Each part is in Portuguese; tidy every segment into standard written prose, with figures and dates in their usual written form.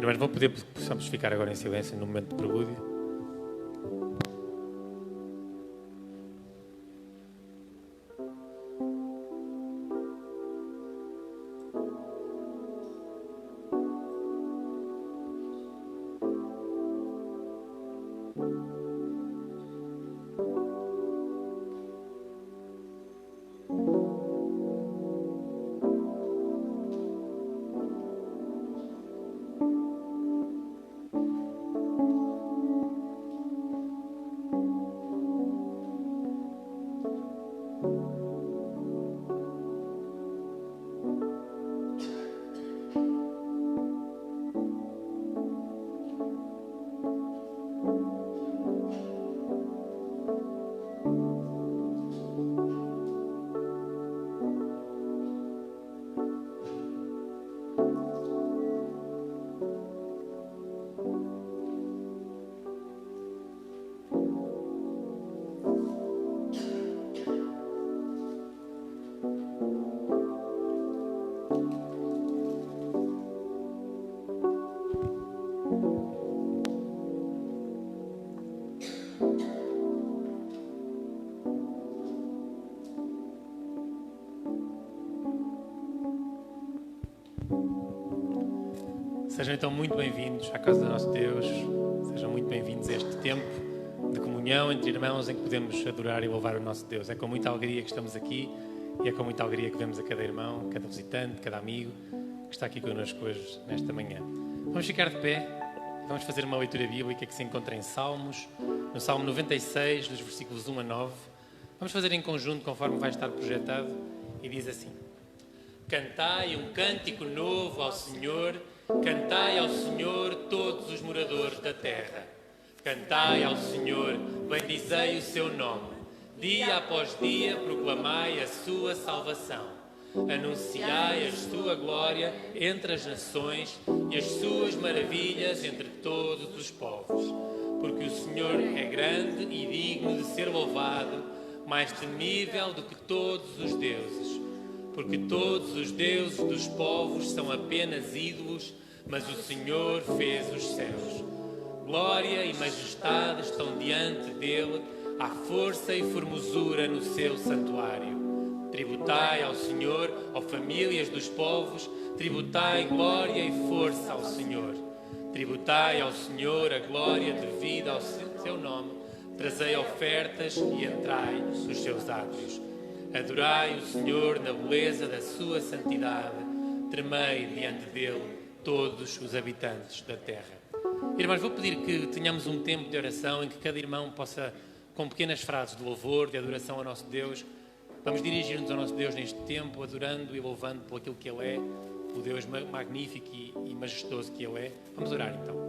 Irmãos, possamos ficar agora em silêncio no momento de prelúdio. Sejam então muito bem-vindos à casa do nosso Deus, sejam muito bem-vindos a este tempo de comunhão entre irmãos em que podemos adorar e louvar o nosso Deus. É com muita alegria que estamos aqui e é com muita alegria que vemos a cada irmão, cada visitante, cada amigo que está aqui connosco hoje, nesta manhã. Vamos ficar de pé e vamos fazer uma leitura bíblica que se encontra em Salmos, no Salmo 96, dos versículos 1 a 9. Vamos fazer em conjunto conforme vai estar projetado e diz assim: Cantai um cântico novo ao Senhor, cantai ao Senhor todos os moradores da terra. Cantai ao Senhor, bendizei o seu nome. Dia após dia proclamai a sua salvação. Anunciai a sua glória entre as nações e as suas maravilhas entre todos os povos. Porque o Senhor é grande e digno de ser louvado, mais temível do que todos os deuses. Porque todos os deuses dos povos são apenas ídolos, mas o Senhor fez os céus. Glória e majestade estão diante dele, há força e formosura no seu santuário. Tributai ao Senhor, ó famílias dos povos, tributai glória e força ao Senhor. Tributai ao Senhor a glória devida ao seu nome, trazei ofertas e entrai nos seus átrios. Adorai o Senhor na beleza da sua santidade, tremei diante dele todos os habitantes da terra. Irmãos, vou pedir que tenhamos um tempo de oração em que cada irmão possa, com pequenas frases de louvor, de adoração ao nosso Deus, vamos dirigir-nos ao nosso Deus neste tempo, adorando e louvando por aquilo que Ele é, o Deus magnífico e majestoso que Ele é. Vamos orar então.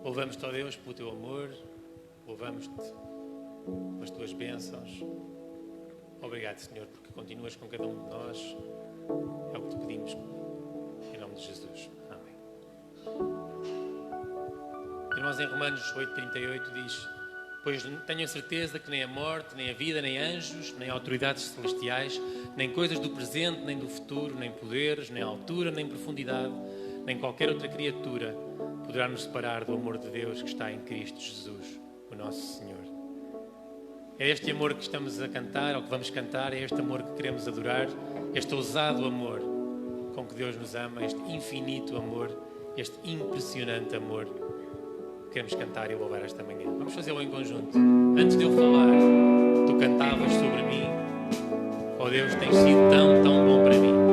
Louvamos-te, ó Deus, pelo teu amor, louvamos-te pelas tuas bênçãos. Obrigado, Senhor, porque continuas com cada um de nós. É o que te pedimos, em nome de Jesus. Amém. Irmãos, em Romanos 8:38 diz: pois tenho a certeza que nem a morte, nem a vida, nem anjos, nem autoridades celestiais, nem coisas do presente, nem do futuro, nem poderes, nem altura, nem profundidade, nem qualquer outra criatura poderá nos separar do amor de Deus que está em Cristo Jesus, o nosso Senhor. É este amor que estamos a cantar, ou que vamos cantar, é este amor que queremos adorar, este ousado amor com que Deus nos ama, este infinito amor, este impressionante amor que queremos cantar e louvar esta manhã. Vamos fazê-lo em conjunto. Antes de eu falar, tu cantavas sobre mim. Oh Deus, tens sido tão, tão bom para mim.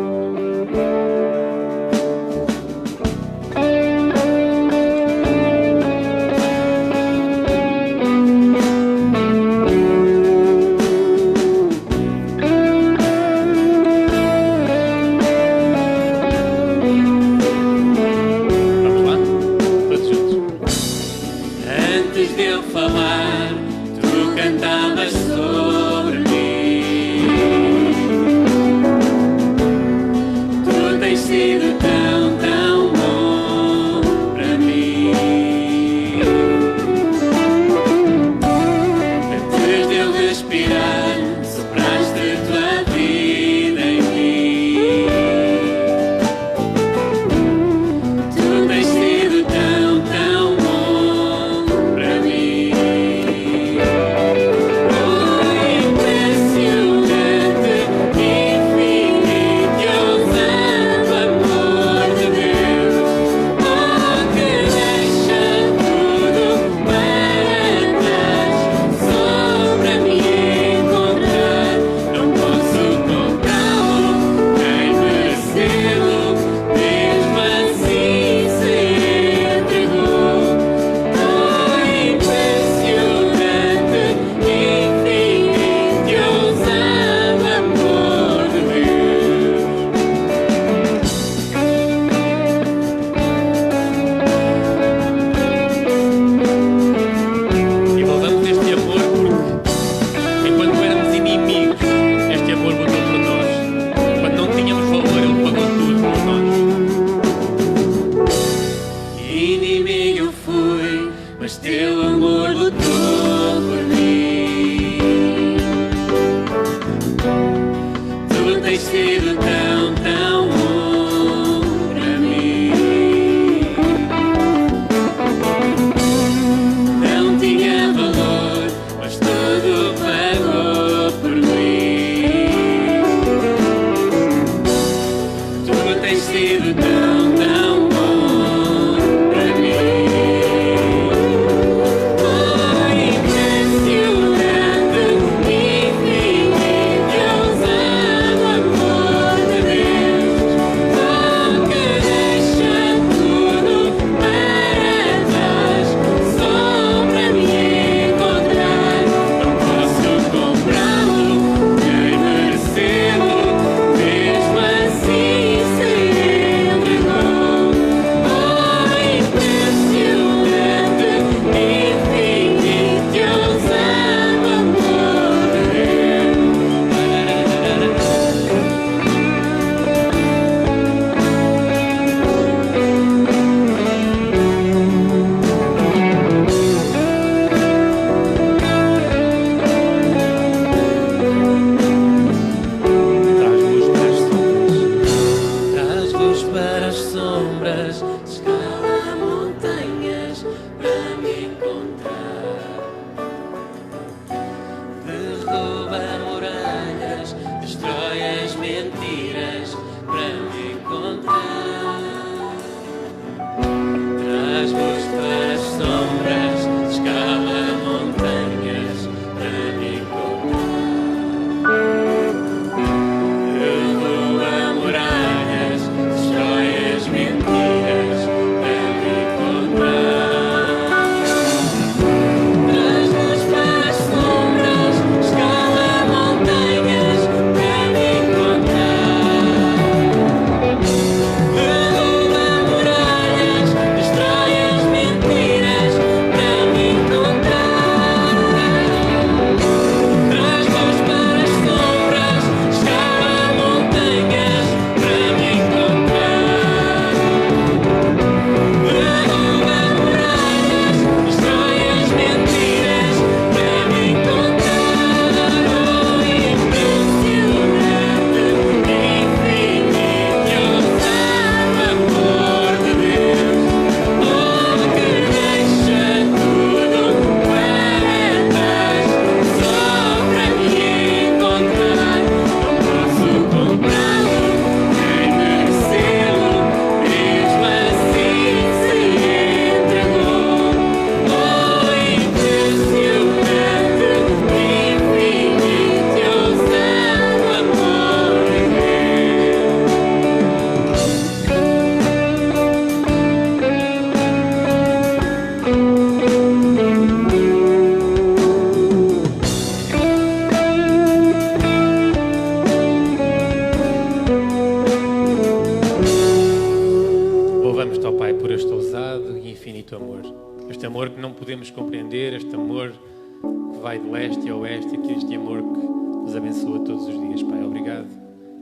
louvamos-te, ó Pai, por este ousado e infinito amor. Este amor que não podemos compreender, este amor que vai de leste a oeste, e este amor que nos abençoa todos os dias, Pai. Obrigado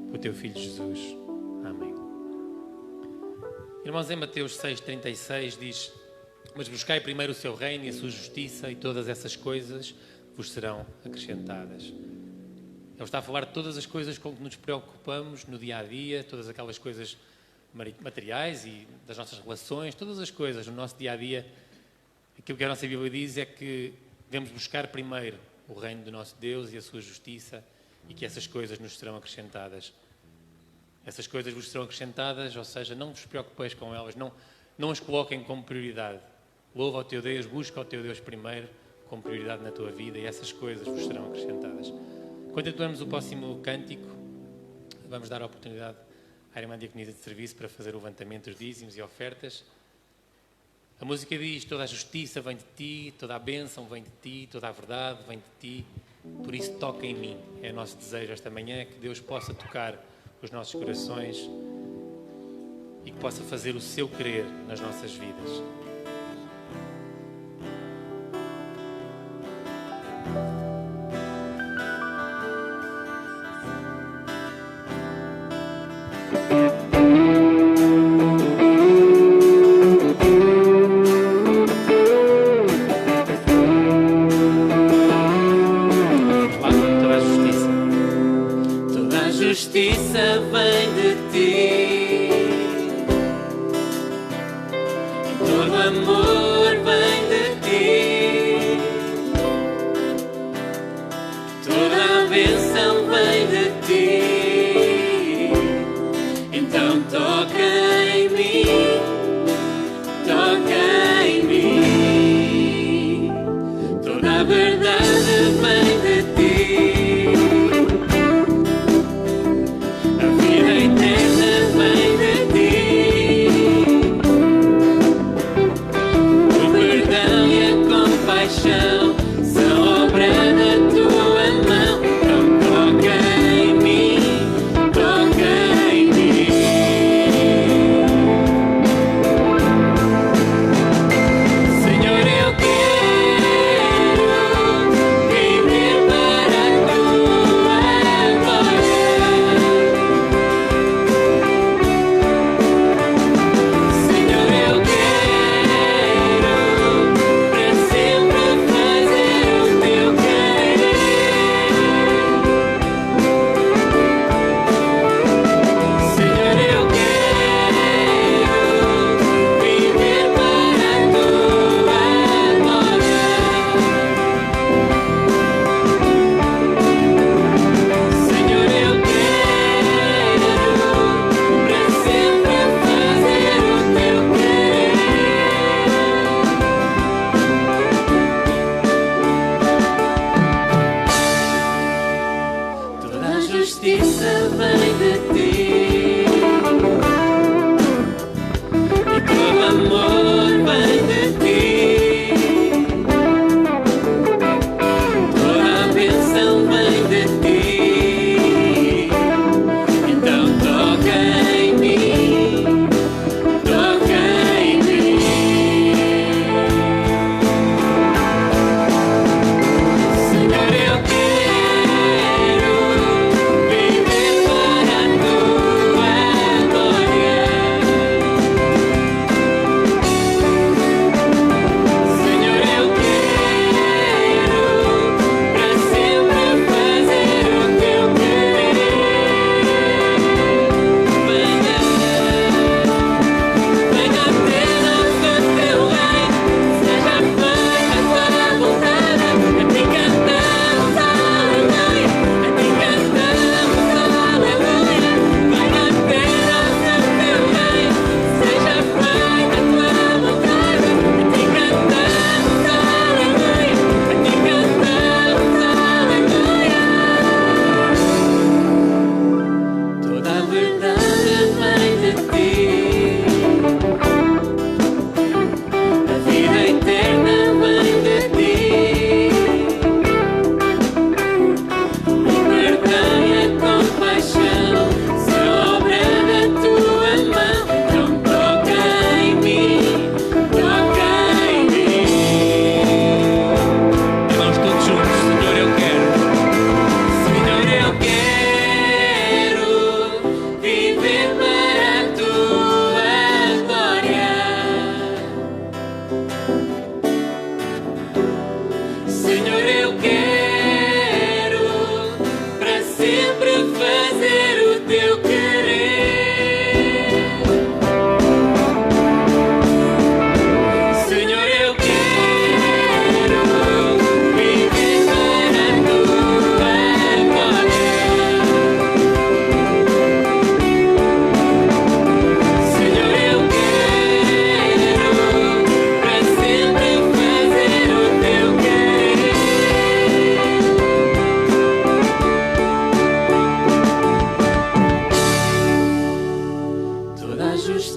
pelo teu Filho Jesus. Amém. Irmãos, em Mateus 6,36 diz: mas buscai primeiro o seu reino e a sua justiça, e todas essas coisas vos serão acrescentadas. Ele está a falar de todas as coisas com que nos preocupamos no dia-a-dia, todas aquelas coisas materiais e das nossas relações, todas as coisas no nosso dia-a-dia. Aquilo que a nossa Bíblia diz é que devemos buscar primeiro o reino do nosso Deus e a sua justiça, e que essas coisas nos serão acrescentadas. Essas coisas vos serão acrescentadas, ou seja, não vos preocupeis com elas, não as coloquem como prioridade. Louva ao teu Deus, busca ao teu Deus primeiro, como prioridade na tua vida, e essas coisas vos serão acrescentadas. Quando entoamos o próximo cântico, vamos dar a oportunidade à irmã diaconisa de serviço para fazer o levantamento dos dízimos e ofertas. A música diz: toda a justiça vem de ti, toda a bênção vem de ti, toda a verdade vem de ti, por isso toca em mim. É o nosso desejo esta manhã, que Deus possa tocar os nossos corações e que possa fazer o seu querer nas nossas vidas.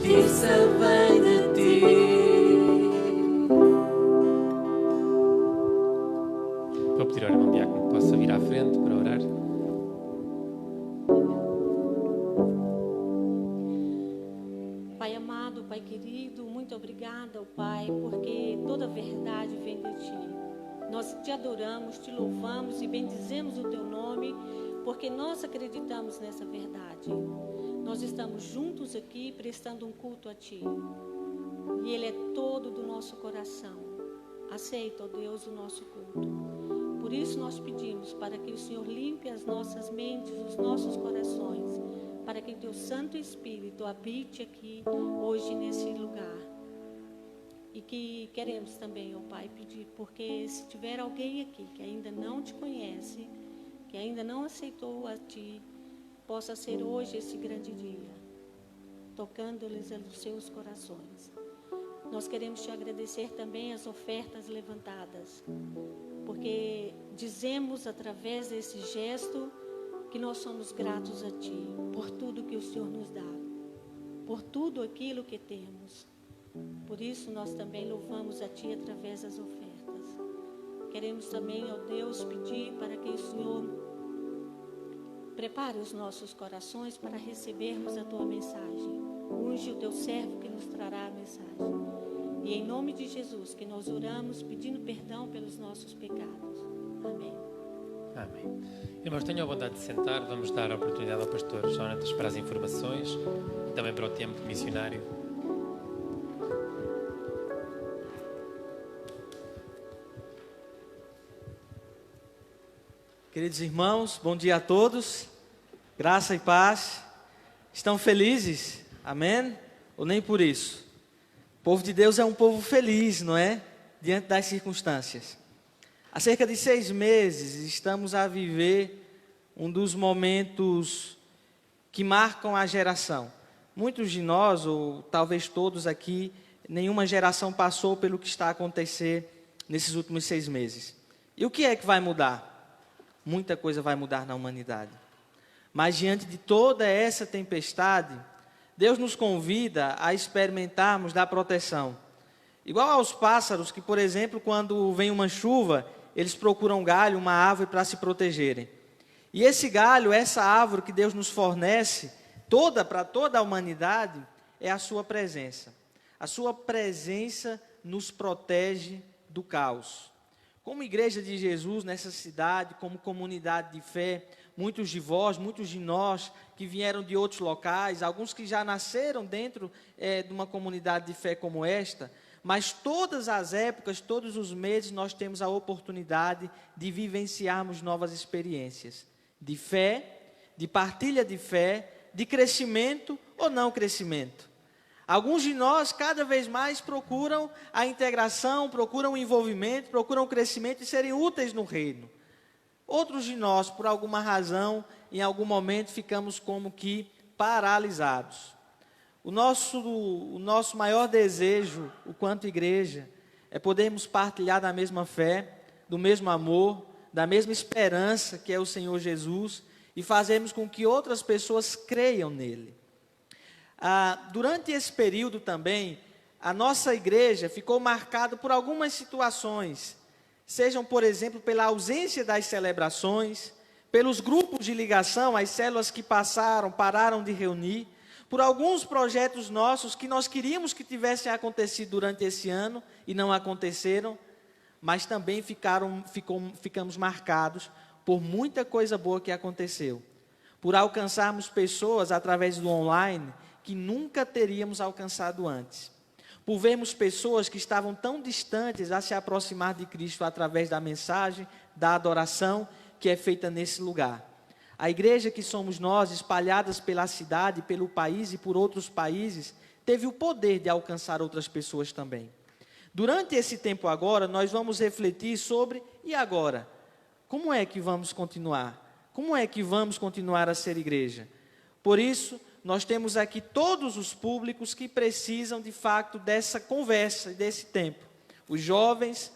justiça vem de ti. Vou pedir ao irmão Diácono que possa vir à frente para orar. Pai amado, Pai querido, muito obrigada, ó Pai, porque toda verdade vem de Ti. Nós te adoramos, te louvamos e bendizemos o Teu nome, porque nós acreditamos nessa verdade. Nós estamos juntos aqui prestando um culto a Ti. E Ele é todo do nosso coração. Aceita, ó Deus, o nosso culto. Por isso nós pedimos para que o Senhor limpe as nossas mentes, os nossos corações, para que Teu Santo Espírito habite aqui hoje nesse lugar. E que queremos também, ó Pai, pedir, porque se tiver alguém aqui que ainda não Te conhece, que ainda não aceitou a Ti, possa ser hoje esse grande dia, tocando-lhes os seus corações. Nós queremos Te agradecer também as ofertas levantadas, porque dizemos através desse gesto que nós somos gratos a Ti, por tudo que o Senhor nos dá, por tudo aquilo que temos. Por isso nós também louvamos a Ti através das ofertas. Queremos também, ó Deus, pedir para que o Senhor prepare os nossos corações para recebermos a Tua mensagem. Unge o Teu servo que nos trará a mensagem. E em nome de Jesus que nós oramos pedindo perdão pelos nossos pecados. Amém. Amém. Irmãos, tenham a bondade de sentar. Vamos dar a oportunidade ao pastor Jonatas para as informações e também para o tempo missionário. Queridos irmãos, bom dia a todos. Graça e paz. Estão felizes? Amém? Ou nem por isso? O povo de Deus é um povo feliz, não é? Diante das circunstâncias. Há cerca de 6 meses estamos a viver um dos momentos que marcam a geração. Muitos de nós, ou talvez todos aqui, nenhuma geração passou pelo que está a acontecer nesses últimos 6 meses. E o que é que vai mudar? Muita coisa vai mudar na humanidade. Mas diante de toda essa tempestade, Deus nos convida a experimentarmos da proteção. Igual aos pássaros que, por exemplo, quando vem uma chuva, eles procuram um galho, uma árvore para se protegerem. E esse galho, essa árvore que Deus nos fornece, para toda a humanidade, é a sua presença. A sua presença nos protege do caos. Como igreja de Jesus nessa cidade, como comunidade de fé, muitos de vós, muitos de nós que vieram de outros locais, alguns que já nasceram dentro de uma comunidade de fé como esta, mas todas as épocas, todos os meses nós temos a oportunidade de vivenciarmos novas experiências de fé, de partilha de fé, de crescimento ou não crescimento. Alguns de nós cada vez mais procuram a integração, procuram o envolvimento, procuram o crescimento e serem úteis no reino. Outros de nós, por alguma razão, em algum momento ficamos como que paralisados. O nosso maior desejo, enquanto igreja, é podermos partilhar da mesma fé, do mesmo amor, da mesma esperança que é o Senhor Jesus e fazermos com que outras pessoas creiam nele. Durante esse período também, a nossa igreja ficou marcada por algumas situações, sejam, por exemplo, pela ausência das celebrações, pelos grupos de ligação, as células que pararam de reunir, por alguns projetos nossos que nós queríamos que tivessem acontecido durante esse ano e não aconteceram, mas também ficamos marcados por muita coisa boa que aconteceu, por alcançarmos pessoas através do online que nunca teríamos alcançado antes, por vermos pessoas que estavam tão distantes a se aproximar de Cristo através da mensagem, da adoração que é feita nesse lugar. A igreja que somos nós, espalhadas pela cidade, pelo país e por outros países, teve o poder de alcançar outras pessoas também. Durante esse tempo agora, nós vamos refletir sobre, e agora? Como é que vamos continuar? Como é que vamos continuar a ser igreja? Por isso, nós temos aqui todos os públicos que precisam, de fato, dessa conversa, desse tempo. Os jovens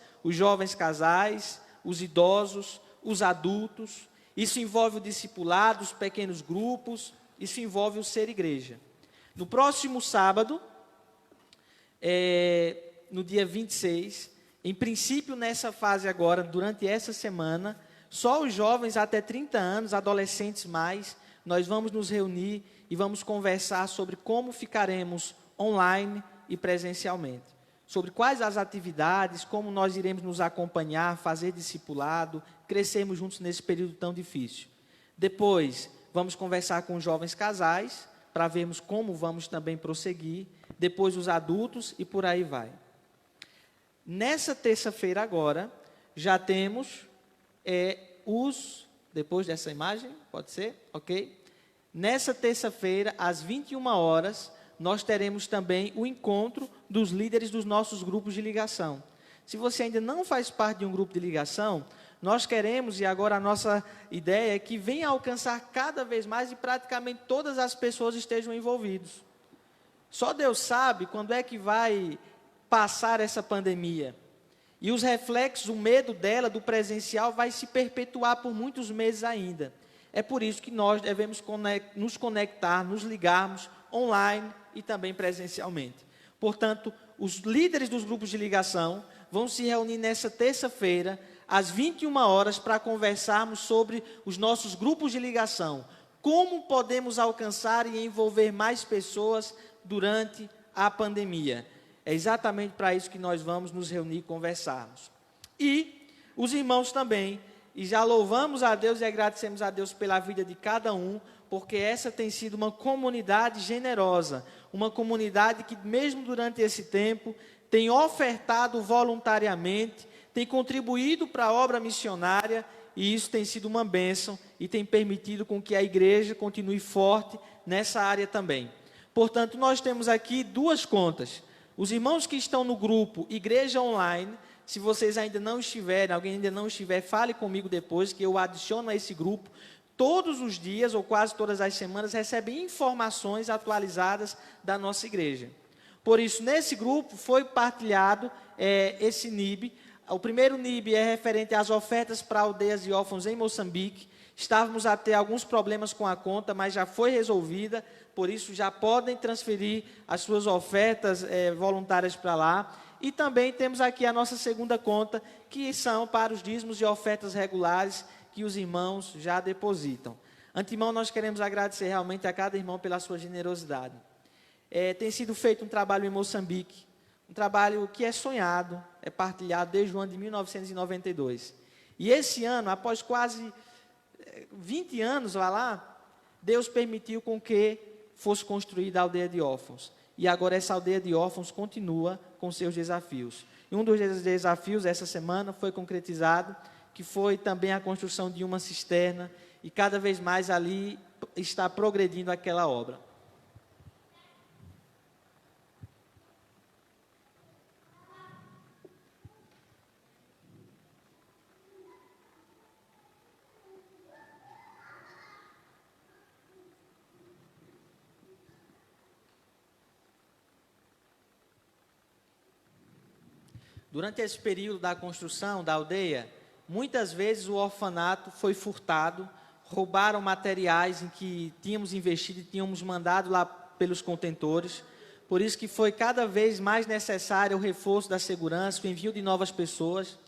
casais, os idosos, os adultos. Isso envolve o discipulado, os pequenos grupos, isso envolve o ser igreja. No próximo sábado, no dia 26, em princípio nessa fase agora, durante essa semana, só os jovens até 30 anos, adolescentes mais, nós vamos nos reunir e vamos conversar sobre como ficaremos online e presencialmente. Sobre quais as atividades, como nós iremos nos acompanhar, fazer discipulado, crescermos juntos nesse período tão difícil. Depois, vamos conversar com os jovens casais, para vermos como vamos também prosseguir. Depois, os adultos e por aí vai. Nessa terça-feira agora, já temos depois dessa imagem, pode ser? Ok? Nessa terça-feira, às 21 horas, nós teremos também o encontro dos líderes dos nossos grupos de ligação. Se você ainda não faz parte de um grupo de ligação, nós queremos, e agora a nossa ideia é que venha alcançar cada vez mais e praticamente todas as pessoas estejam envolvidas. Só Deus sabe quando é que vai passar essa pandemia. E os reflexos, o medo dela, do presencial, vai se perpetuar por muitos meses ainda. É por isso que nós devemos nos conectar, nos ligarmos online e também presencialmente. Portanto, os líderes dos grupos de ligação vão se reunir nessa terça-feira, às 21 horas, para conversarmos sobre os nossos grupos de ligação. Como podemos alcançar e envolver mais pessoas durante a pandemia. É exatamente para isso que nós vamos nos reunir e conversarmos. E os irmãos também, e já louvamos a Deus e agradecemos a Deus pela vida de cada um, porque essa tem sido uma comunidade generosa, uma comunidade que mesmo durante esse tempo tem ofertado voluntariamente, tem contribuído para a obra missionária, e isso tem sido uma bênção e tem permitido com que a igreja continue forte nessa área também. Portanto, nós temos aqui duas contas. Os irmãos que estão no grupo Igreja Online, se vocês ainda não estiverem, alguém ainda não estiver, fale comigo depois, que eu adiciono a esse grupo. Todos os dias, ou quase todas as semanas, recebem informações atualizadas da nossa igreja. Por isso, nesse grupo foi partilhado esse NIB. O primeiro NIB é referente às ofertas para aldeias e órfãos em Moçambique. Estávamos a ter alguns problemas com a conta, mas já foi resolvida. Por isso, já podem transferir as suas ofertas voluntárias para lá. E também temos aqui a nossa segunda conta, que são para os dízimos e ofertas regulares que os irmãos já depositam. Antemão, nós queremos agradecer realmente a cada irmão pela sua generosidade. Tem sido feito um trabalho em Moçambique, um trabalho que é sonhado, é partilhado desde o ano de 1992. E esse ano, após quase 20 anos, Deus permitiu com que fosse construída a aldeia de órfãos. E agora essa aldeia de órfãos continua com seus desafios. E um dos desafios essa semana foi concretizado, que foi também a construção de uma cisterna, e cada vez mais ali está progredindo aquela obra. Durante esse período da construção da aldeia, muitas vezes o orfanato foi furtado, roubaram materiais em que tínhamos investido e tínhamos mandado lá pelos contentores. Por isso que foi cada vez mais necessário o reforço da segurança, o envio de novas pessoas.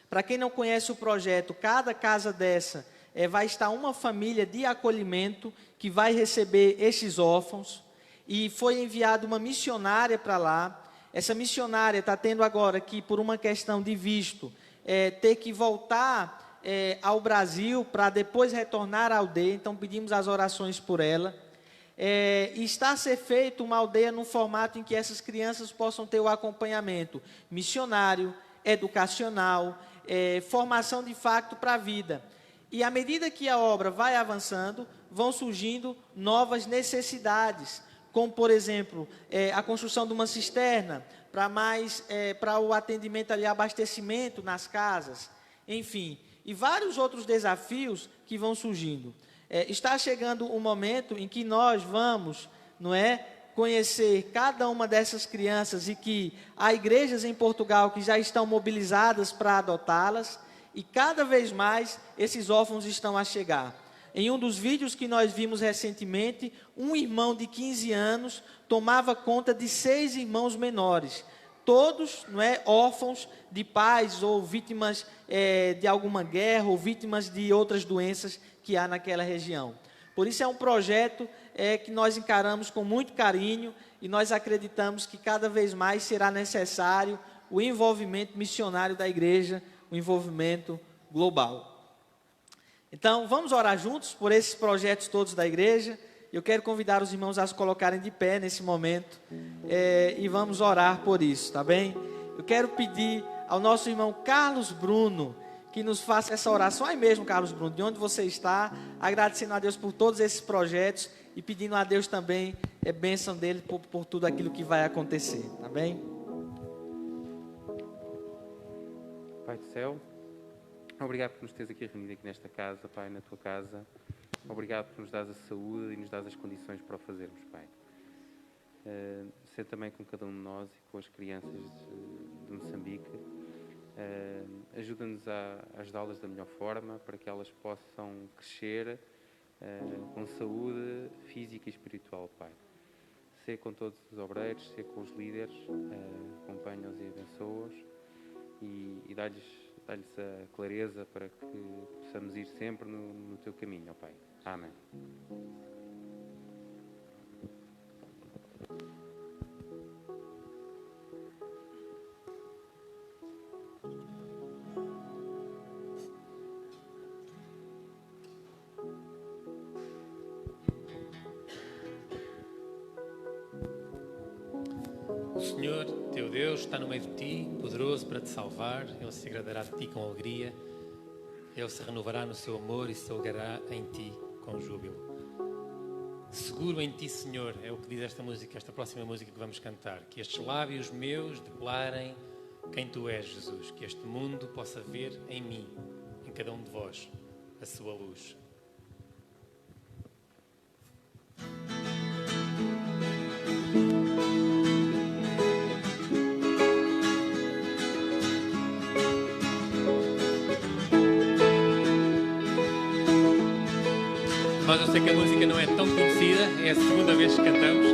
Para quem não conhece o projeto, cada casa dessa vai estar uma família de acolhimento que vai receber esses órfãos. E foi enviada uma missionária para lá. Essa missionária está tendo agora que, por uma questão de visto, ter que voltar ao Brasil para depois retornar à aldeia. Então, pedimos as orações por ela. E está a ser feita uma aldeia num formato em que essas crianças possam ter o acompanhamento missionário, educacional, formação de facto para a vida. E à medida que a obra vai avançando, vão surgindo novas necessidades, como, por exemplo, a construção de uma cisterna, para o atendimento ali, abastecimento nas casas, enfim, e vários outros desafios que vão surgindo. Está chegando um momento em que nós vamos, conhecer cada uma dessas crianças, e que há igrejas em Portugal que já estão mobilizadas para adotá-las, e cada vez mais esses órfãos estão a chegar. Em um dos vídeos que nós vimos recentemente, um irmão de 15 anos tomava conta de 6 irmãos menores, todos, não é, órfãos de pais ou vítimas de alguma guerra ou vítimas de outras doenças que há naquela região. Por isso é um projeto que nós encaramos com muito carinho e nós acreditamos que cada vez mais será necessário o envolvimento missionário da igreja, o envolvimento global. Então, vamos orar juntos por esses projetos todos da igreja. Eu quero convidar os irmãos a se colocarem de pé nesse momento e vamos orar por isso, tá bem? Eu quero pedir ao nosso irmão Carlos Bruno que nos faça essa oração aí mesmo, Carlos Bruno, de onde você está, agradecendo a Deus por todos esses projetos e pedindo a Deus também bênção dele por tudo aquilo que vai acontecer, tá bem? Pai do céu, obrigado por nos teres aqui reunido aqui nesta casa, Pai, na tua casa. Obrigado por nos dares a saúde e nos dares as condições para o fazermos, Pai. Ser também com cada um de nós e com as crianças de Moçambique. Ajuda-nos a ajudá-las da melhor forma para que elas possam crescer com saúde física e espiritual, Pai. Ser com todos os obreiros, ser com os líderes, acompanha-os e abençoa-os e dá-lhes a clareza para que possamos ir sempre no teu caminho, ó Pai. Amém. O Senhor, teu Deus, está no meio de ti, poderoso para te salvar. Ele se agradará de ti com alegria. Ele se renovará no seu amor e se alegrará em ti com júbilo. Seguro em ti, Senhor, é o que diz esta música, esta próxima música que vamos cantar. Que estes lábios meus declarem quem tu és, Jesus. Que este mundo possa ver em mim, em cada um de vós, a sua luz. Mas eu sei que a música não é tão conhecida, é a segunda vez que cantamos,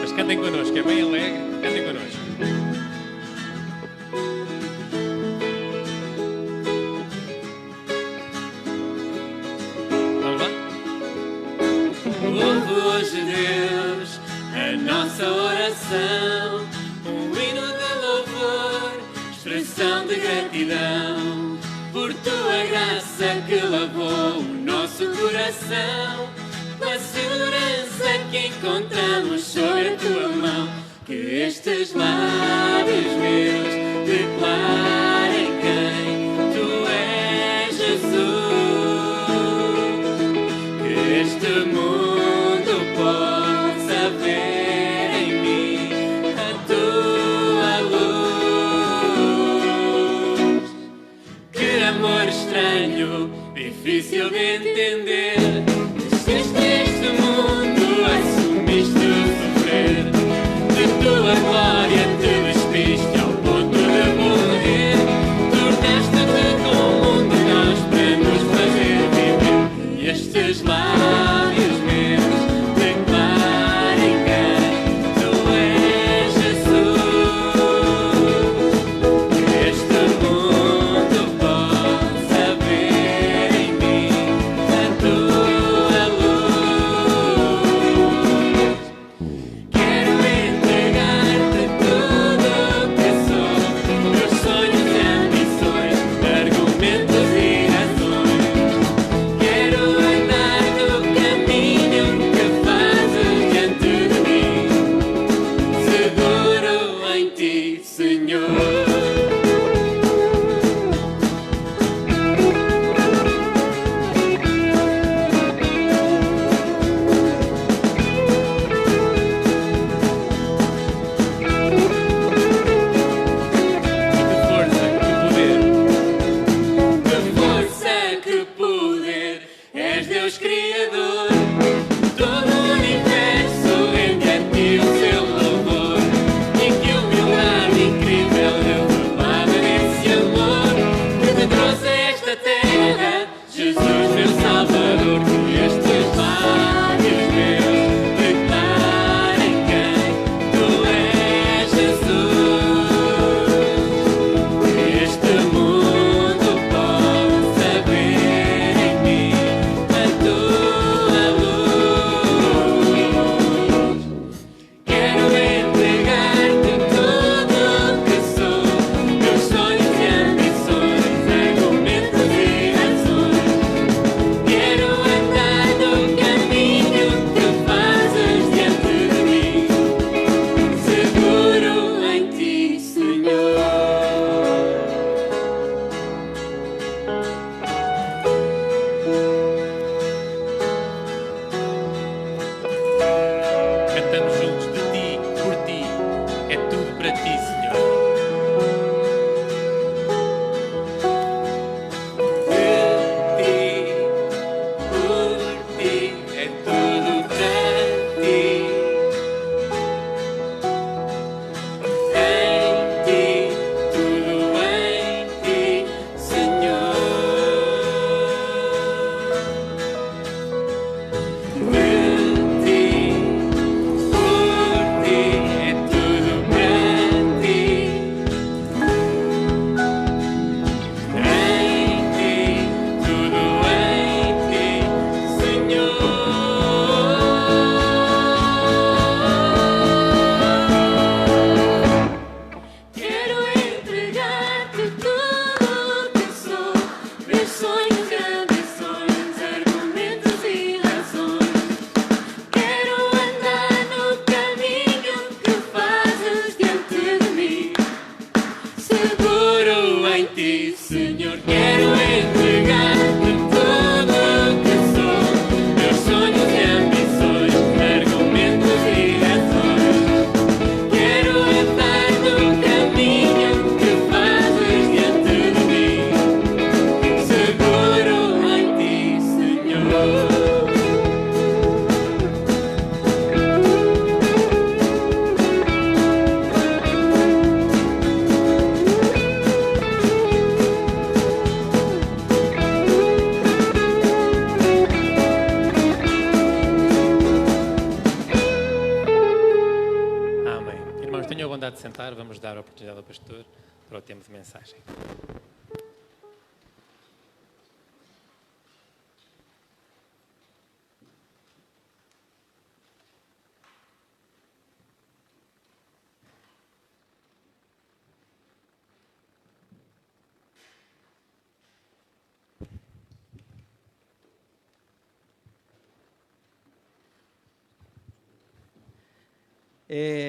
mas cantem connosco, é bem alegre, cantem connosco. Vamos lá? Ouve hoje, Deus, a nossa oração, um hino de louvor, expressão de gratidão, por tua graça que lavou o nosso coração, com a segurança que encontramos sobre a tua mão. Que estes lábios meus declarem quem tu és, Jesus. Que este mundo possa ver em mim a tua luz. Que amor estranho, difícil de entender. Desceste este mundo, assumiste o sofrer. De tua glória te despiste ao ponto de morrer. Tornaste-te com o mundo nós para nos fazer viver. E estes lábios meus declarem quem tu és, Jesus. Que este mundo possa ver em mim a tua Irmãos, tenham a bondade de sentar, vamos dar a oportunidade ao pastor para o tempo de mensagem.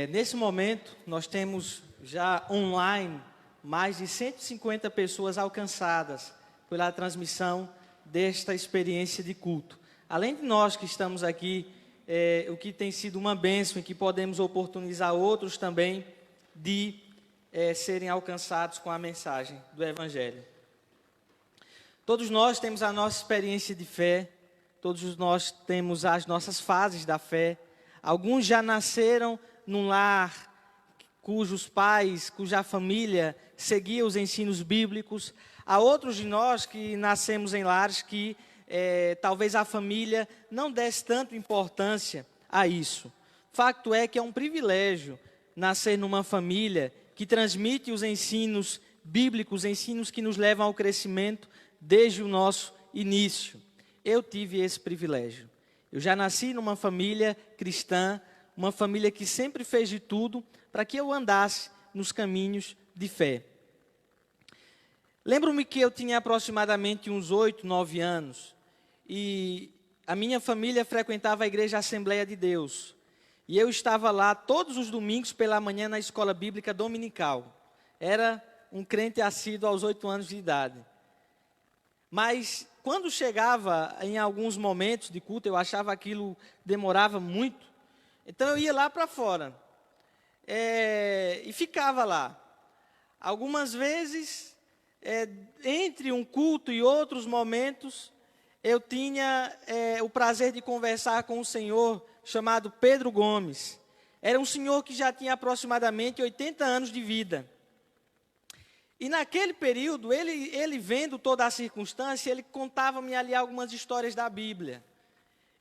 Nesse momento, nós temos já online mais de 150 pessoas alcançadas pela transmissão desta experiência de culto. Além de nós que estamos aqui, o que tem sido uma bênção e que podemos oportunizar outros também de serem alcançados com a mensagem do Evangelho. Todos nós temos a nossa experiência de fé, todos nós temos as nossas fases da fé. Alguns já nasceram num lar cujos pais, cuja família seguia os ensinos bíblicos. Há outros de nós que nascemos em lares que talvez a família não desse tanta importância a isso. Fato é que é um privilégio nascer numa família que transmite os ensinos bíblicos, ensinos que nos levam ao crescimento desde o nosso início. Eu tive esse privilégio. Eu já nasci numa família cristã, uma família que sempre fez de tudo para que eu andasse nos caminhos de fé. Lembro-me que eu tinha aproximadamente uns 8, 9 anos e a minha família frequentava a Igreja Assembleia de Deus. E eu estava lá todos os domingos pela manhã na escola bíblica dominical. Era um crente assíduo aos 8 anos de idade. Mas quando chegava em alguns momentos de culto, eu achava aquilo demorava muito. Então eu ia lá para fora e ficava lá. Algumas vezes, entre um culto e outros momentos, eu tinha o prazer de conversar com um senhor chamado Pedro Gomes. Era um senhor que já tinha aproximadamente 80 anos de vida. E naquele período, ele vendo toda a circunstância, ele contava-me ali algumas histórias da Bíblia.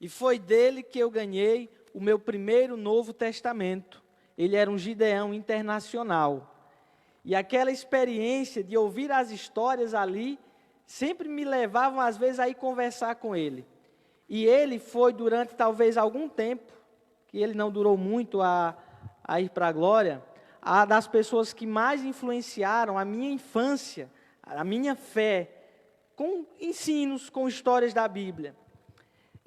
E foi dele que eu ganhei o meu primeiro Novo Testamento. Ele era um Gideão internacional. E aquela experiência de ouvir as histórias ali, sempre me levavam às vezes a ir conversar com ele. E ele foi durante talvez algum tempo, que ele não durou muito a ir para a glória, a das pessoas que mais influenciaram a minha infância, a minha fé, com ensinos, com histórias da Bíblia.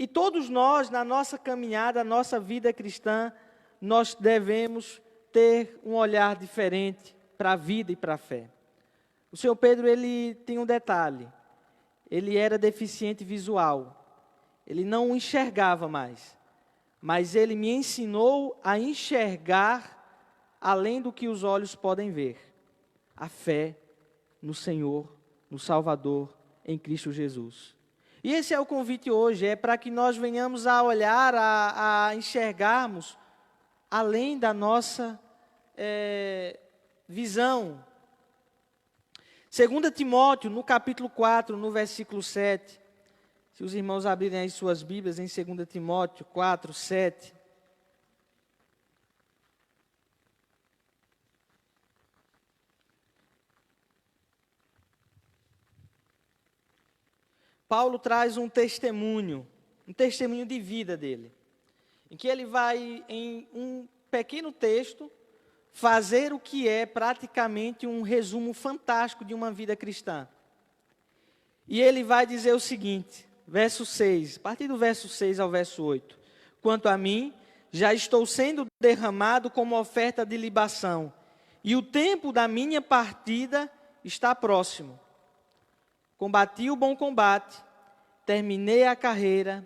E todos nós, na nossa caminhada, na nossa vida cristã, nós devemos ter um olhar diferente para a vida e para a fé. O senhor Pedro, ele tem um detalhe. Ele era deficiente visual. Ele não enxergava mais. Mas ele me ensinou a enxergar além do que os olhos podem ver. A fé no Senhor, no Salvador, em Cristo Jesus. E esse é o convite hoje, é para que nós venhamos a olhar, a enxergarmos além da nossa visão. 2 Timóteo, no capítulo 4, no versículo 7, se os irmãos abrirem as suas Bíblias em 2 Timóteo 4, 7, Paulo traz um testemunho de vida dele, em que ele vai, em um pequeno texto, fazer o que é praticamente um resumo fantástico de uma vida cristã. E ele vai dizer o seguinte, verso 6, a partir do verso 6 ao verso 8. Quanto a mim, já estou sendo derramado como oferta de libação, e o tempo da minha partida está próximo. Combati o bom combate, terminei a carreira,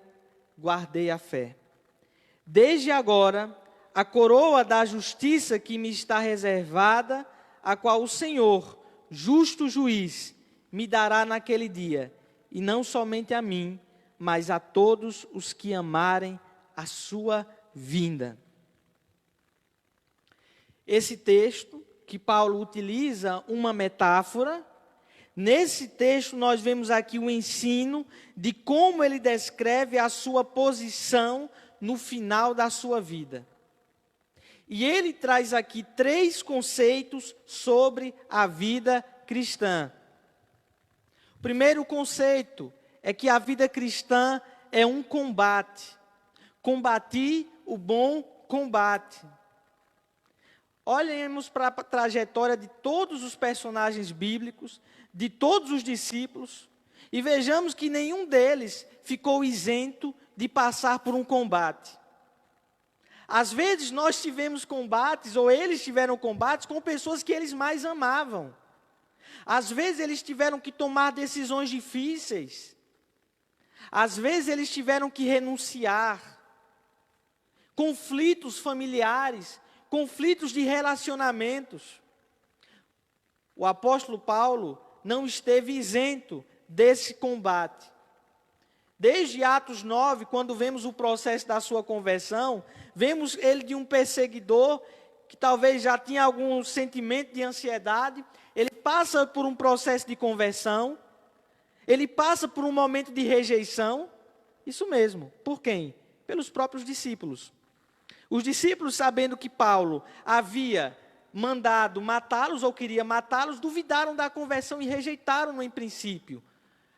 guardei a fé. Desde agora, a coroa da justiça que me está reservada, a qual o Senhor, justo juiz, me dará naquele dia, e não somente a mim, mas a todos os que amarem a sua vinda. Esse texto, que Paulo utiliza uma metáfora, nesse texto nós vemos aqui o ensino de como ele descreve a sua posição no final da sua vida. E ele traz aqui 3 conceitos sobre a vida cristã. O primeiro conceito é que a vida cristã é um combate. Combati o bom combate. Olhemos para a trajetória de todos os personagens bíblicos, de todos os discípulos, e vejamos que nenhum deles ficou isento de passar por um combate. Às vezes nós tivemos combates, ou eles tiveram combates com pessoas que eles mais amavam. Às vezes eles tiveram que tomar decisões difíceis. Às vezes eles tiveram que renunciar. Conflitos familiares, conflitos de relacionamentos. O apóstolo Paulo não esteve isento desse combate. Desde Atos 9, quando vemos o processo da sua conversão, vemos ele de um perseguidor que talvez já tinha algum sentimento de ansiedade. Ele passa por um processo de conversão, ele passa por um momento de rejeição. Isso mesmo, por quem? Pelos próprios discípulos. Os discípulos, sabendo que Paulo havia mandado matá-los ou queria matá-los, duvidaram da conversão e rejeitaram-no em princípio.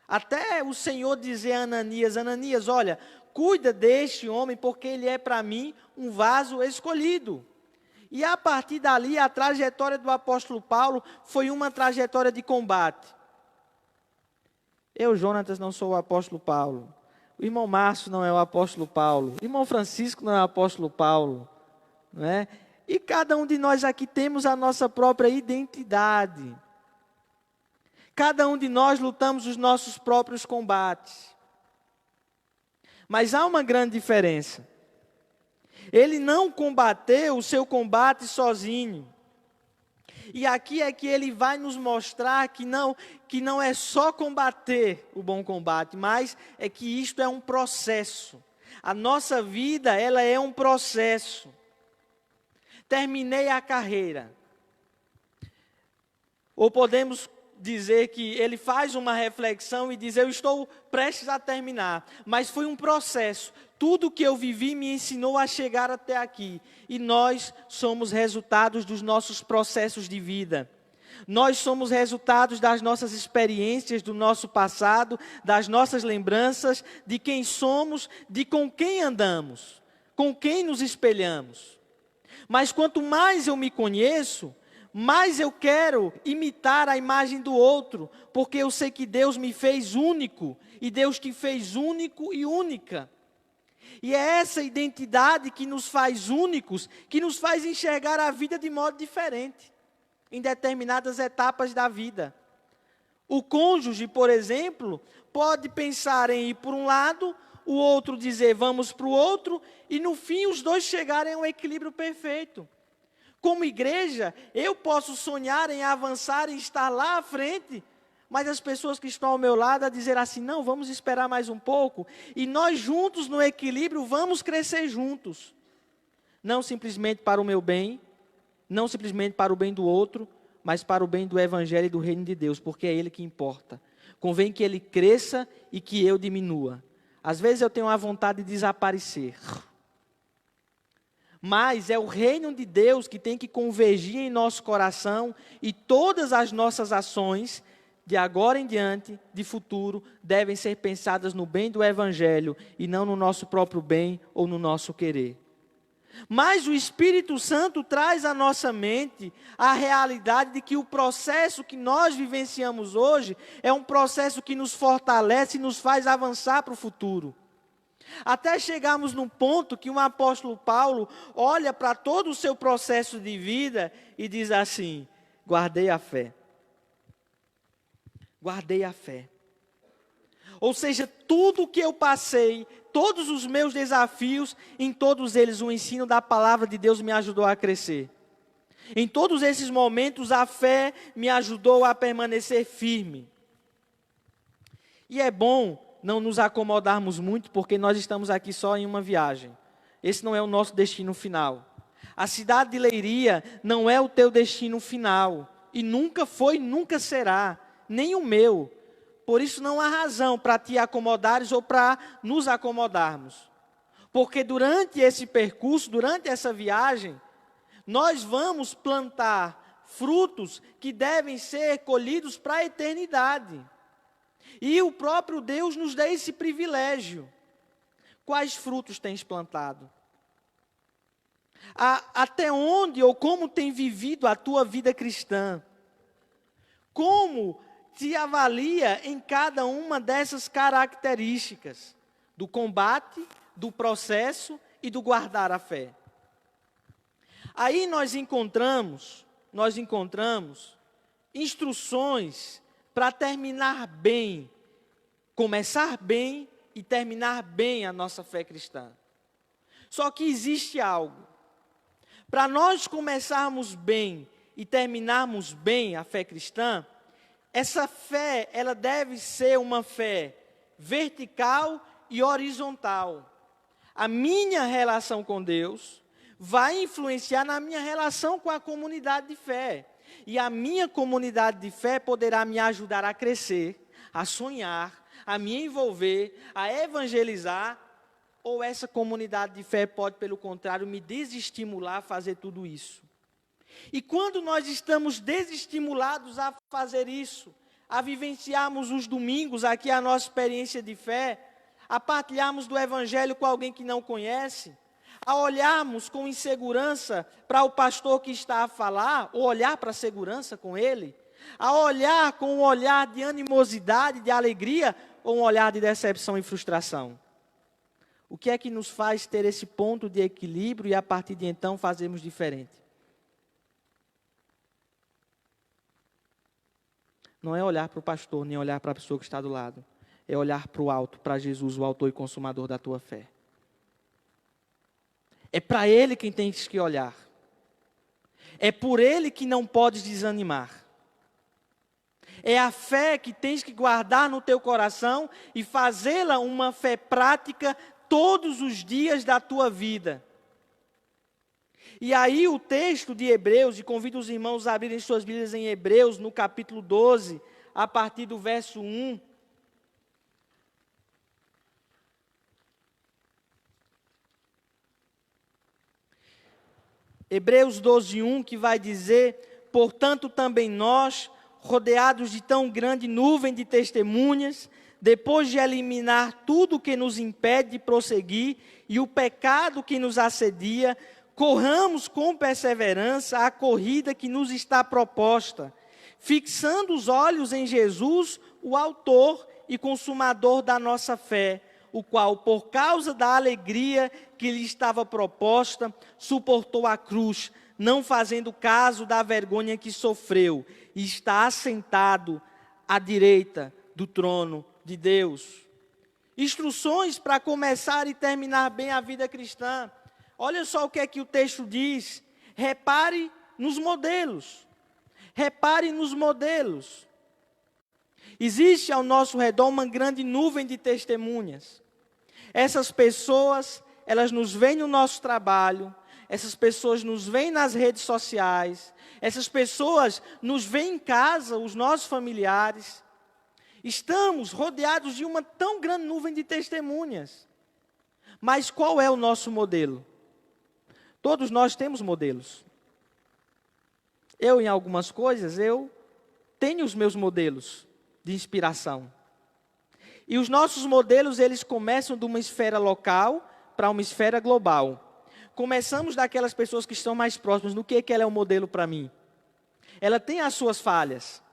Até o Senhor dizer a Ananias: Ananias, olha, cuida deste homem, porque ele é para mim um vaso escolhido. E a partir dali, a trajetória do apóstolo Paulo foi uma trajetória de combate. Eu, Jonatas, não sou o apóstolo Paulo. O irmão Márcio não é o apóstolo Paulo. O irmão Francisco não é o apóstolo Paulo. Não é? E cada um de nós aqui temos a nossa própria identidade. Cada um de nós lutamos os nossos próprios combates. Mas há uma grande diferença. Ele não combateu o seu combate sozinho. E aqui é que ele vai nos mostrar que não é só combater o bom combate, mas é que isto é um processo. A nossa vida, ela é um processo. Terminei a carreira. Ou podemos dizer que ele faz uma reflexão e diz: eu estou prestes a terminar, mas foi um processo. Tudo que eu vivi me ensinou a chegar até aqui. E nós somos resultados dos nossos processos de vida. Nós somos resultados das nossas experiências, do nosso passado, das nossas lembranças, de quem somos, de com quem andamos, com quem nos espelhamos. Mas quanto mais eu me conheço, mais eu quero imitar a imagem do outro, porque eu sei que Deus me fez único, e Deus te fez único e única. E é essa identidade que nos faz únicos, que nos faz enxergar a vida de modo diferente, em determinadas etapas da vida. O cônjuge, por exemplo, pode pensar em ir por um lado, o outro dizer vamos para o outro, e no fim os dois chegarem a um equilíbrio perfeito. Como igreja, eu posso sonhar em avançar, em estar lá à frente, mas as pessoas que estão ao meu lado a dizer assim: não, vamos esperar mais um pouco, e nós juntos no equilíbrio vamos crescer juntos. Não simplesmente para o meu bem, não simplesmente para o bem do outro, mas para o bem do Evangelho e do Reino de Deus, porque é Ele que importa. Convém que Ele cresça e que eu diminua. Às vezes eu tenho a vontade de desaparecer, mas é o reino de Deus que tem que convergir em nosso coração, e todas as nossas ações, de agora em diante, de futuro, devem ser pensadas no bem do Evangelho e não no nosso próprio bem ou no nosso querer. Mas o Espírito Santo traz à nossa mente a realidade de que o processo que nós vivenciamos hoje é um processo que nos fortalece e nos faz avançar para o futuro. Até chegarmos num ponto que o apóstolo Paulo olha para todo o seu processo de vida e diz assim: guardei a fé. Guardei a fé. Ou seja, tudo o que eu passei, todos os meus desafios, em todos eles o ensino da palavra de Deus me ajudou a crescer. Em todos esses momentos a fé me ajudou a permanecer firme. E é bom não nos acomodarmos muito, porque nós estamos aqui só em uma viagem. Esse não é o nosso destino final. A cidade de Leiria não é o teu destino final. E nunca foi, nunca será. Nem o meu. Por isso não há razão para te acomodares ou para nos acomodarmos. Porque durante esse percurso, durante essa viagem, nós vamos plantar frutos que devem ser colhidos para a eternidade. E o próprio Deus nos dá esse privilégio. Quais frutos tens plantado? Até onde ou como tem vivido a tua vida cristã? Como te avalia em cada uma dessas características? Do combate, do processo e do guardar a fé. Aí nós encontramos instruções para terminar bem, começar bem e terminar bem a nossa fé cristã. Só que existe algo. Para nós começarmos bem e terminarmos bem a fé cristã, essa fé, ela deve ser uma fé vertical e horizontal. A minha relação com Deus vai influenciar na minha relação com a comunidade de fé. E a minha comunidade de fé poderá me ajudar a crescer, a sonhar, a me envolver, a evangelizar. Ou essa comunidade de fé pode, pelo contrário, me desestimular a fazer tudo isso. E quando nós estamos desestimulados a fazer isso, a vivenciarmos os domingos aqui a nossa experiência de fé, a partilharmos do evangelho com alguém que não conhece, a olharmos com insegurança para o pastor que está a falar, ou olhar para a segurança com ele, a olhar com um olhar de animosidade, de alegria, ou um olhar de decepção e frustração. O que é que nos faz ter esse ponto de equilíbrio e a partir de então fazermos diferente? Não é olhar para o pastor, nem olhar para a pessoa que está do lado. É olhar para o alto, para Jesus, o autor e consumador da tua fé. É para Ele quem tens que olhar. É por Ele que não podes desanimar. É a fé que tens que guardar no teu coração e fazê-la uma fé prática todos os dias da tua vida. E aí o texto de Hebreus, e convido os irmãos a abrirem suas Bíblias em Hebreus, no capítulo 12, a partir do verso 1. Hebreus 12, 1, que vai dizer: portanto também nós, rodeados de tão grande nuvem de testemunhas, depois de eliminar tudo que nos impede de prosseguir e o pecado que nos assedia, corramos com perseverança a corrida que nos está proposta, fixando os olhos em Jesus, o autor e consumador da nossa fé, o qual, por causa da alegria que lhe estava proposta, suportou a cruz, não fazendo caso da vergonha que sofreu, e está assentado à direita do trono de Deus. Instruções para começar e terminar bem a vida cristã. Olha só o que é que o texto diz. Repare nos modelos. Repare nos modelos. Existe ao nosso redor uma grande nuvem de testemunhas. Essas pessoas, elas nos veem no nosso trabalho, essas pessoas nos veem nas redes sociais, essas pessoas nos veem em casa, os nossos familiares. Estamos rodeados de uma tão grande nuvem de testemunhas. Mas qual é o nosso modelo? Todos nós temos modelos. Eu, em algumas coisas, eu tenho os meus modelos de inspiração. E os nossos modelos, eles começam de uma esfera local para uma esfera global. Começamos daquelas pessoas que estão mais próximas. No que ela é um modelo para mim? Ela tem as suas falhas.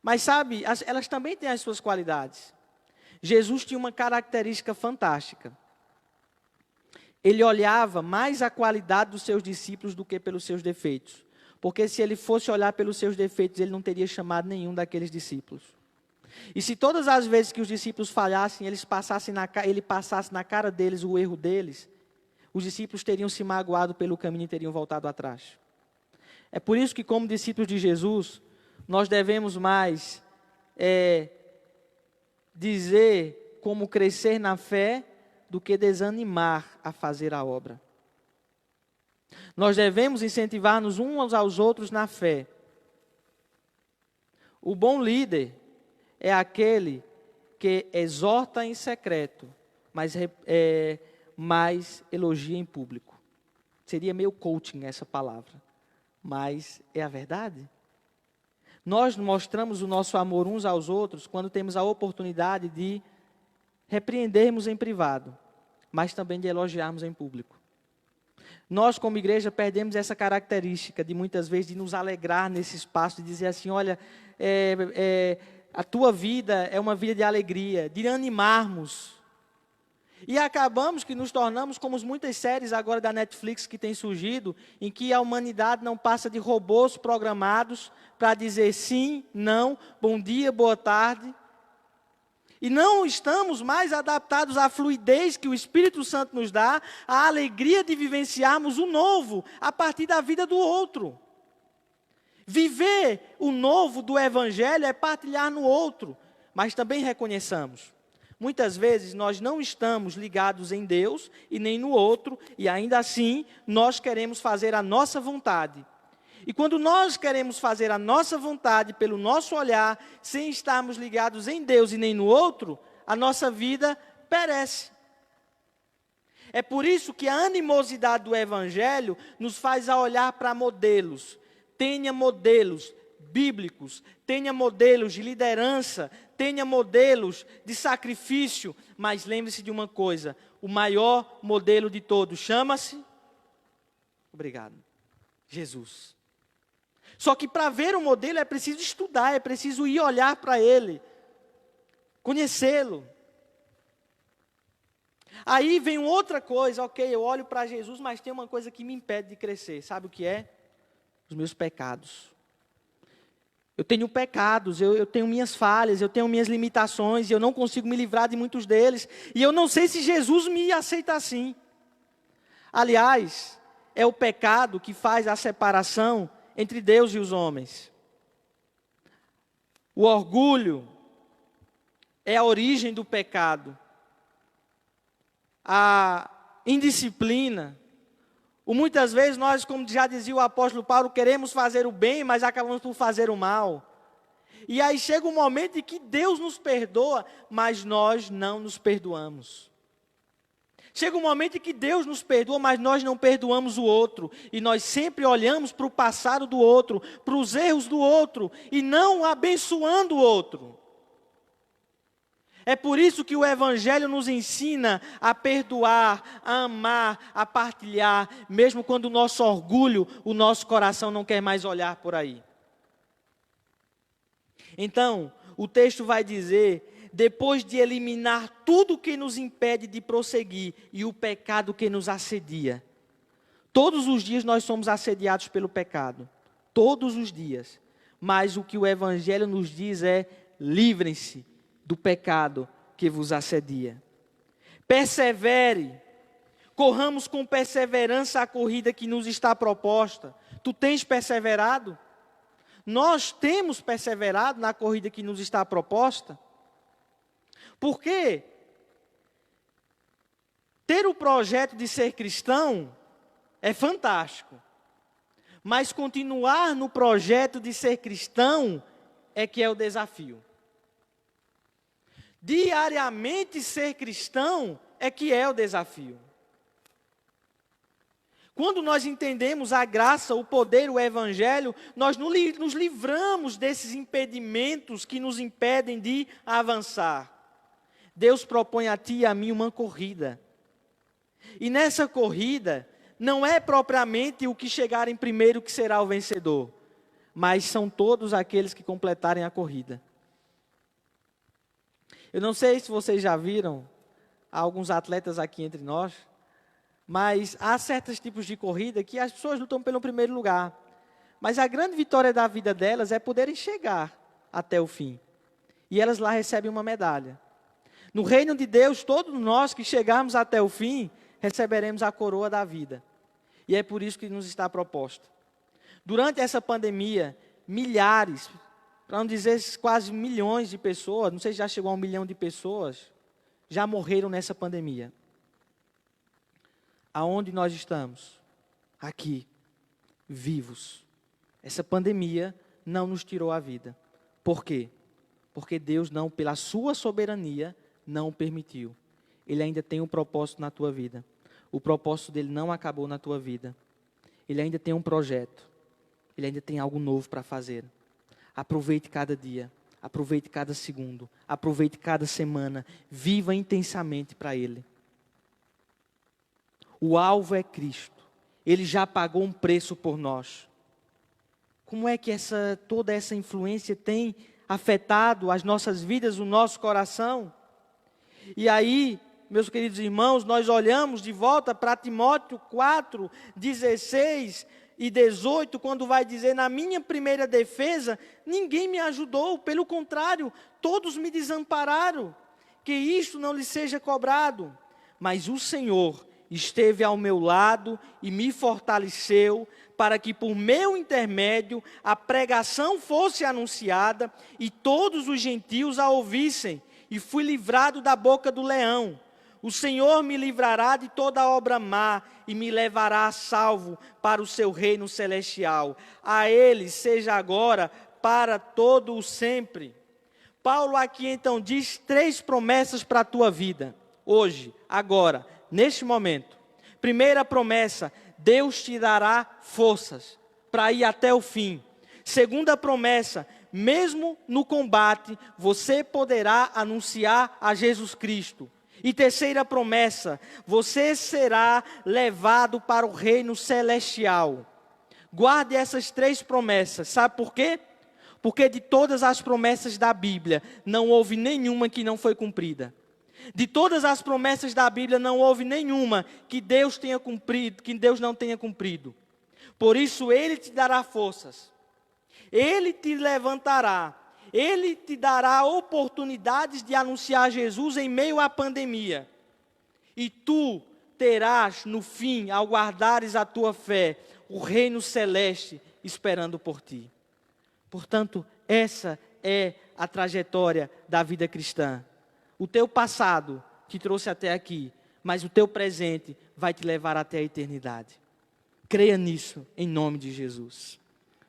Mas sabe, elas também têm as suas qualidades. Jesus tinha uma característica fantástica. Ele olhava mais a qualidade dos seus discípulos do que pelos seus defeitos. Porque se ele fosse olhar pelos seus defeitos, ele não teria chamado nenhum daqueles discípulos. E se todas as vezes que os discípulos falhassem, ele passasse na cara deles o erro deles, os discípulos teriam se magoado pelo caminho e teriam voltado atrás. É por isso que, como discípulos de Jesus, nós devemos mais dizer como crescer na fé do que desanimar a fazer a obra. Nós devemos incentivar-nos uns aos outros na fé. O bom líder é aquele que exorta em secreto, mas elogia em público. Seria meio coaching essa palavra, mas é a verdade. Nós mostramos o nosso amor uns aos outros quando temos a oportunidade de repreendermos em privado, mas também de elogiarmos em público. Nós, como igreja, perdemos essa característica de muitas vezes de nos alegrar nesse espaço, de dizer assim, olha, a tua vida é uma vida de alegria, de animarmos. E acabamos que nos tornamos como muitas séries agora da Netflix que têm surgido, em que a humanidade não passa de robôs programados para dizer sim, não, bom dia, boa tarde. E não estamos mais adaptados à fluidez que o Espírito Santo nos dá, à alegria de vivenciarmos o novo a partir da vida do outro. Viver o novo do Evangelho é partilhar no outro, mas também reconheçamos. Muitas vezes nós não estamos ligados em Deus e nem no outro, e ainda assim nós queremos fazer a nossa vontade. E quando nós queremos fazer a nossa vontade pelo nosso olhar, sem estarmos ligados em Deus e nem no outro, a nossa vida perece. É por isso que a animosidade do Evangelho nos faz a olhar para modelos. Tenha modelos bíblicos, tenha modelos de liderança, tenha modelos de sacrifício, mas lembre-se de uma coisa, o maior modelo de todos chama-se, obrigado, Jesus. Só que para ver o modelo é preciso estudar, é preciso ir olhar para ele, conhecê-lo. Aí vem outra coisa, ok, eu olho para Jesus, mas tem uma coisa que me impede de crescer, sabe o que é? Os meus pecados. Eu tenho pecados, eu tenho minhas falhas, eu tenho minhas limitações, e eu não consigo me livrar de muitos deles, e eu não sei se Jesus me aceita assim. Aliás, é o pecado que faz a separação entre Deus e os homens. O orgulho é a origem do pecado. A indisciplina. Muitas vezes nós, como já dizia o apóstolo Paulo, queremos fazer o bem, mas acabamos por fazer o mal. E aí chega um momento em que Deus nos perdoa, mas nós não nos perdoamos. Chega um momento em que Deus nos perdoa, mas nós não perdoamos o outro. E nós sempre olhamos para o passado do outro, para os erros do outro, e não abençoando o outro. É por isso que o Evangelho nos ensina a perdoar, a amar, a partilhar, mesmo quando o nosso orgulho, o nosso coração não quer mais olhar por aí. Então, o texto vai dizer, depois de eliminar tudo que nos impede de prosseguir e o pecado que nos assedia. Todos os dias nós somos assediados pelo pecado, todos os dias. Mas o que o Evangelho nos diz é, livrem-se do pecado que vos assedia. Persevere, corramos com perseverança a corrida que nos está proposta. Tu tens perseverado? Nós temos perseverado na corrida que nos está proposta? Porque ter o projeto de ser cristão é fantástico, mas continuar no projeto de ser cristão é que é o desafio. Diariamente ser cristão é que é o desafio. Quando nós entendemos a graça, o poder, o Evangelho, nós nos livramos desses impedimentos que nos impedem de avançar. Deus propõe a ti e a mim uma corrida. E nessa corrida, não é propriamente o que chegar em primeiro que será o vencedor, mas são todos aqueles que completarem a corrida. Eu não sei se vocês já viram, há alguns atletas aqui entre nós, mas há certos tipos de corrida que as pessoas lutam pelo primeiro lugar. Mas a grande vitória da vida delas é poderem chegar até o fim. E elas lá recebem uma medalha. No reino de Deus, todos nós que chegarmos até o fim, receberemos a coroa da vida. E é por isso que nos está proposto. Durante essa pandemia, milhares, para não dizer quase milhões de pessoas, não sei se já chegou a 1 milhão de pessoas, já morreram nessa pandemia. Aonde nós estamos? Aqui, vivos. Essa pandemia não nos tirou a vida. Por quê? Porque Deus não, pela sua soberania, não o permitiu. Ele ainda tem um propósito na tua vida. o propósito dele não acabou na tua vida. Ele ainda tem um projeto. Ele ainda tem algo novo para fazer. Aproveite cada dia. Aproveite cada segundo. Aproveite cada semana. Viva intensamente para Ele. O alvo é Cristo. Ele já pagou um preço por nós. Como é que toda essa influência tem afetado as nossas vidas, o nosso coração? E aí, meus queridos irmãos, nós olhamos de volta para Timóteo 4, 16 e 18, quando vai dizer: na minha primeira defesa, ninguém me ajudou, pelo contrário, todos me desampararam, que isto não lhe seja cobrado. Mas o Senhor esteve ao meu lado e me fortaleceu, para que por meu intermédio a pregação fosse anunciada e todos os gentios a ouvissem, e fui livrado da boca do leão. O Senhor me livrará de toda obra má e me levará a salvo para o seu reino celestial. A Ele seja agora, para todo o sempre. Paulo aqui então diz 3 promessas para a tua vida. Hoje, agora, neste momento. Primeira promessa: Deus te dará forças para ir até o fim. Segunda promessa: mesmo no combate, você poderá anunciar a Jesus Cristo. E terceira promessa: você será levado para o reino celestial. Guarde essas 3 promessas. Sabe por quê? Porque de todas as promessas da Bíblia, não houve nenhuma que não foi cumprida. De todas as promessas da Bíblia, não houve nenhuma que Deus tenha cumprido, que Deus não tenha cumprido. Por isso, Ele te dará forças. Ele te levantará. Ele te dará oportunidades de anunciar Jesus em meio à pandemia. E tu terás, no fim, ao guardares a tua fé, o reino celeste esperando por ti. Portanto, essa é a trajetória da vida cristã. O teu passado te trouxe até aqui, mas o teu presente vai te levar até a eternidade. Creia nisso, em nome de Jesus.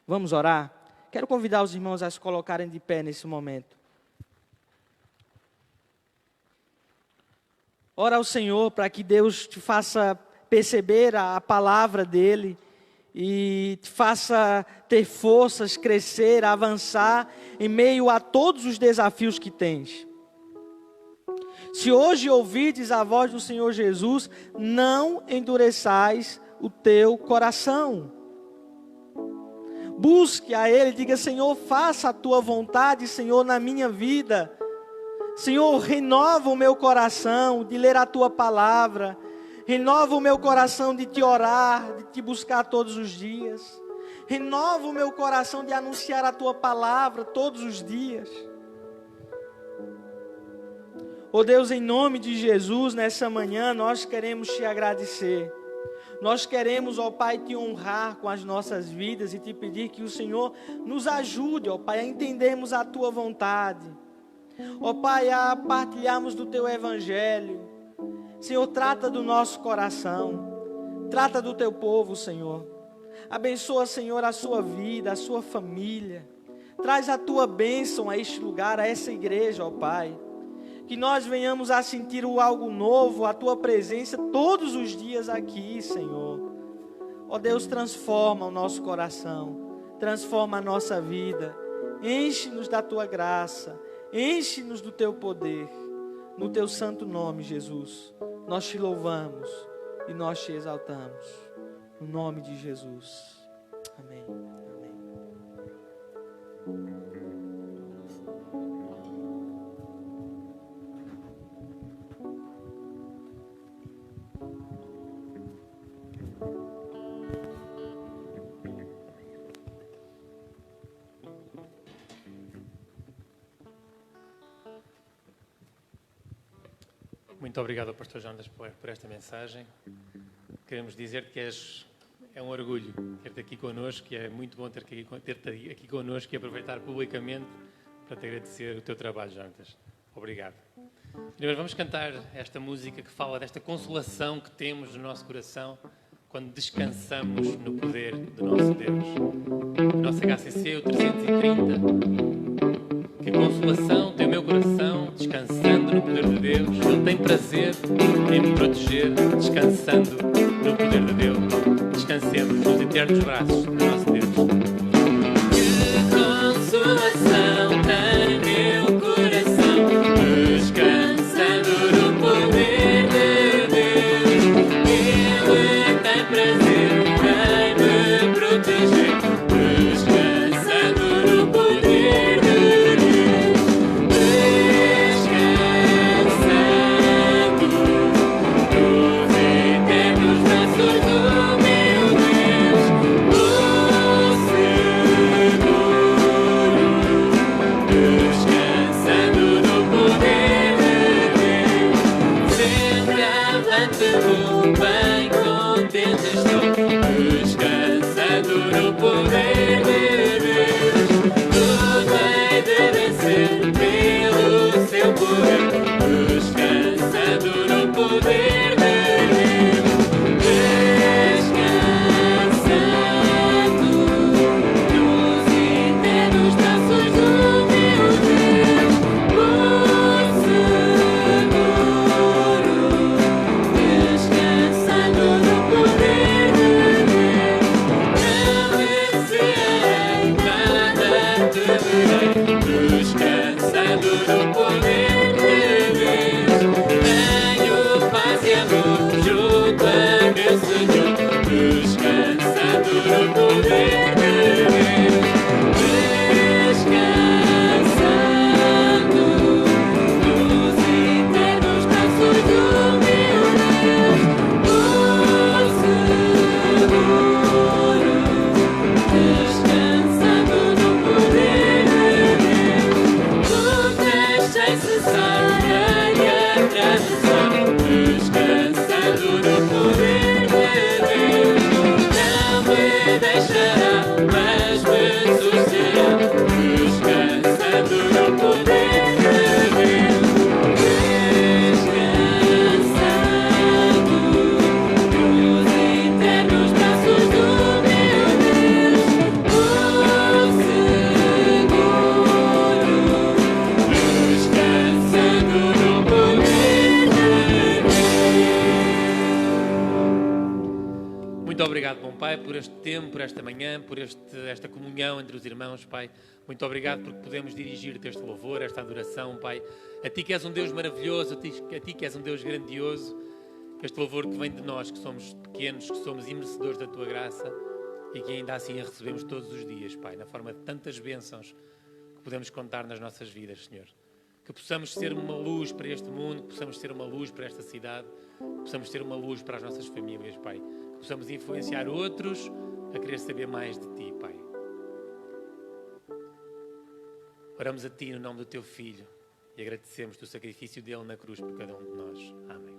Vamos orar? Quero convidar os irmãos a se colocarem de pé nesse momento. Ora ao Senhor para que Deus te faça perceber a palavra dEle e te faça ter forças, crescer, avançar em meio a todos os desafios que tens. Se hoje ouvides a voz do Senhor Jesus, não endureçais o teu coração. Busque a Ele, diga: Senhor, faça a tua vontade, Senhor, na minha vida. Senhor, renova o meu coração de ler a tua palavra. Renova o meu coração de te orar, de te buscar todos os dias. Renova o meu coração de anunciar a tua palavra todos os dias. Oh Deus, em nome de Jesus, nessa manhã nós queremos te agradecer. Nós queremos, ó Pai, te honrar com as nossas vidas e te pedir que o Senhor nos ajude, ó Pai, a entendermos a tua vontade. Ó Pai, a partilharmos do teu evangelho. Senhor, trata do nosso coração. Trata do teu povo, Senhor. Abençoa, Senhor, a sua vida, a sua família. Traz a tua bênção a este lugar, a essa igreja, ó Pai. Que nós venhamos a sentir algo novo, a tua presença todos os dias aqui, Senhor. Ó Deus, transforma o nosso coração, transforma a nossa vida. Enche-nos da tua graça, enche-nos do teu poder. No teu santo nome, Jesus, nós te louvamos e nós te exaltamos. No nome de Jesus. Amém. Muito obrigado ao pastor Jonas por esta mensagem. Queremos dizer que é um orgulho ter-te aqui connosco, que é muito bom ter-te aqui connosco e aproveitar publicamente para te agradecer o teu trabalho, Jonas. Obrigado. E agora vamos cantar esta música que fala desta consolação que temos no nosso coração quando descansamos no poder do nosso Deus. O nosso HCC, o 330. Que consolação tem o meu coração descansando no poder de Deus. Ele tem prazer em me proteger, descansando no poder de Deus. Descansemos nos eternos braços do nosso Deus. Que consolação tem meu coração, descansando no poder de Deus. Ele tem prazer em me proteger, descansando no poder de Deus. Descansando nos eternos braços do meu Deus. O Senhor, descansando no poder de Deus. Sempre avante vou, bem contente estou, descansando no poder de Deus. Tudo hei de vencer pelo seu poder, descansando no poder de Deus. Descansando nos eternos braços do meu Deus. O Senhor, descansando no poder de Deus. Não recearei, nada temerei, descansando no poder de Deus. Tenho paz e amor junto a meu Senhor, descansando no poder de Deus. Descansando nos eternos braços do meu Deus. O Senhor, descansando no poder de Deus. Tu deixei cessar e atravessar, descansando no poder de Deus. Não me deixará, mas me susterá, descansando no poder de Deus. Descansando nos eternos braços do meu Deus. O Senhor, descansando no poder de Deus. Muito obrigado, bom Pai, por este tempo, por esta manhã, por esta comunhão entre os irmãos, Pai. Muito obrigado porque podemos dirigir-te este louvor, esta adoração, Pai. A Ti que és um Deus maravilhoso, a Ti que és um Deus grandioso. Este louvor que vem de nós, que somos pequenos, que somos imerecedores da Tua graça e que ainda assim a recebemos todos os dias, Pai, na forma de tantas bênçãos que podemos contar nas nossas vidas, Senhor. Que possamos ser uma luz para este mundo, que possamos ser uma luz para esta cidade, que possamos ser uma luz para as nossas famílias, Pai. Que possamos influenciar outros a querer saber mais de Ti, Pai. Oramos a Ti no nome do Teu Filho e agradecemos-Te o sacrifício dele na cruz por cada um de nós. Amém.